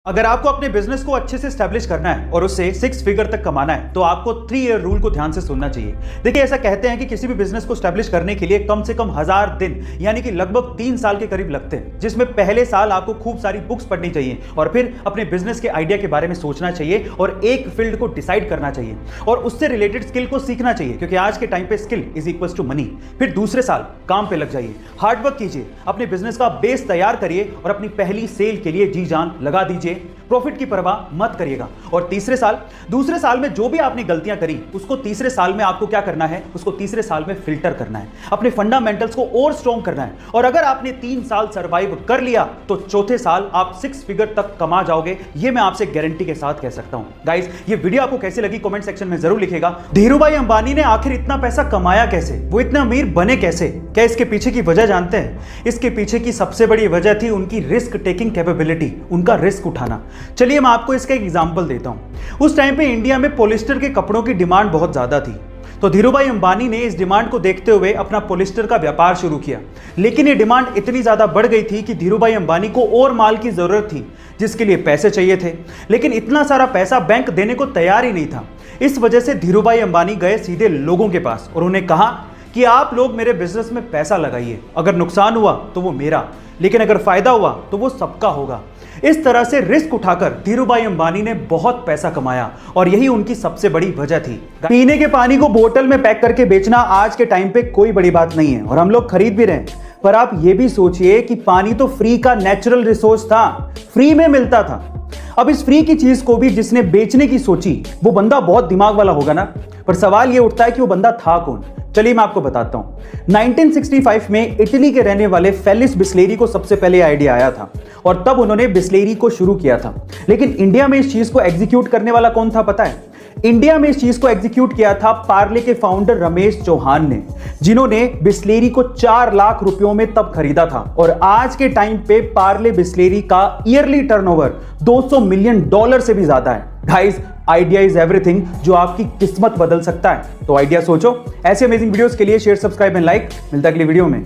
अगर आपको अपने बिजनेस को अच्छे से स्टैब्लिश करना है और उससे 6 फिगर तक कमाना है तो आपको 3 ईयर रूल को ध्यान से सुनना चाहिए। देखिए, ऐसा कहते हैं कि किसी भी बिजनेस को स्टैब्लिश करने के लिए कम से कम 1000 दिन यानी कि लगभग 3 साल के करीब लगते हैं, जिसमें पहले साल आपको खूब सारी बुक्स पढ़नी चाहिए और फिर अपने बिजनेस के आइडिया के बारे में सोचना चाहिए और एक फील्ड को डिसाइड करना चाहिए और उससे रिलेटेड स्किल को सीखना चाहिए, क्योंकि आज के टाइम पे skill is equals to money. फिर दूसरे साल काम पे लग जाइए, हार्डवर्क कीजिए, अपने बिजनेस का बेस तैयार करिए और अपनी पहली सेल के लिए जी जान लगा दीजिए। प्रॉफिट की परवाह मत करिएगा। और दूसरे साल में जो भी आपने गलतियां करी उसको तीसरे साल में आपको क्या करना है, उसको तीसरे साल में फिल्टर करना है, अपने फंडामेंटल्स को और स्ट्रॉन्ग करना है। और अगर आपने 3 साल सर्वाइव कर लिया तो चौथे साल आप 6 फिगर तक कमा जाओगे, ये मैं आपसे गारंटी के साथ कह सकता हूं। गाइस, ये वीडियो आपको कैसी लगी कमेंट सेक्शन में जरूर लिखिएगा। धीरूभाई अंबानी ने आखिर इतना पैसा कमाया कैसे, वो इतना अमीर बने कैसे? क्या इसके पीछे की वजह जानते हैं? इसके पीछे की सबसे बड़ी वजह थी उनकी रिस्क टेकिंग कैपेबिलिटी, उनका रिस्क उठाना। चलिए मैं आपको इसका एक एग्जांपल देता हूं। उस टाइम पे इंडिया में पॉलिस्टर के कपड़ों की डिमांड बहुत ज्यादा थी, तो धीरूभाई अंबानी ने इस डिमांड को देखते हुए अपना पॉलिस्टर का व्यापार शुरू किया। लेकिन ये डिमांड इतनी ज्यादा बढ़ गई थी कि धीरूभाई अंबानी को और माल की जरूरत थी, जिसके लिए पैसे चाहिए थे, लेकिन इतना सारा पैसा बैंक देने को तैयार ही नहीं था। इस वजह से धीरूभाई अंबानी गए सीधे लोगों के पास और उन्हें कहा कि आप लोग मेरे बिजनेस में पैसा लगाइए, अगर नुकसान हुआ तो वो मेरा, लेकिन अगर फायदा हुआ तो वो सबका होगा। इस तरह से रिस्क उठाकर धीरूभाई अंबानी ने बहुत पैसा कमाया और यही उनकी सबसे बड़ी वजह थी। पीने के पानी को बोतल में पैक करके बेचना आज के टाइम पे कोई बड़ी बात नहीं है और हम लोग खरीद भी रहे हैं, पर आप ये भी सोचिए कि पानी तो फ्री का नेचुरल रिसोर्स था, फ्री में मिलता था। अब इस फ्री की चीज को भी जिसने बेचने की सोची वो बंदा बहुत दिमाग वाला होगा ना, पर सवाल ये उठता है कि वो बंदा था कौन? चलिए मैं आपको बताता हूं। 1965 में इटली के रहने वाले फेलिस बिस्लेरी को सबसे पहले आइडिया आया था और तब उन्होंने बिस्लेरी को शुरू किया था। लेकिन इंडिया में इस चीज को एग्जीक्यूट करने वाला कौन था पता है? इंडिया में इस चीज को एग्जीक्यूट किया था पार्ले के फाउंडर रमेश चौहान ने, जिन्होंने बिस्लेरी को 4 लाख रुपयों में तब खरीदा था। और आज के टाइम पे पार्ले बिस्लेरी का ईयरली टर्नओवर $200 मिलियन से भी ज्यादा है। गाइस, आइडिया इज एवरीथिंग, जो आपकी किस्मत बदल सकता है। तो आइडिया सोचो। ऐसे अमेजिंग वीडियोस के लिए शेयर, सब्सक्राइब एंड लाइक। मिलता है अगली वीडियो में।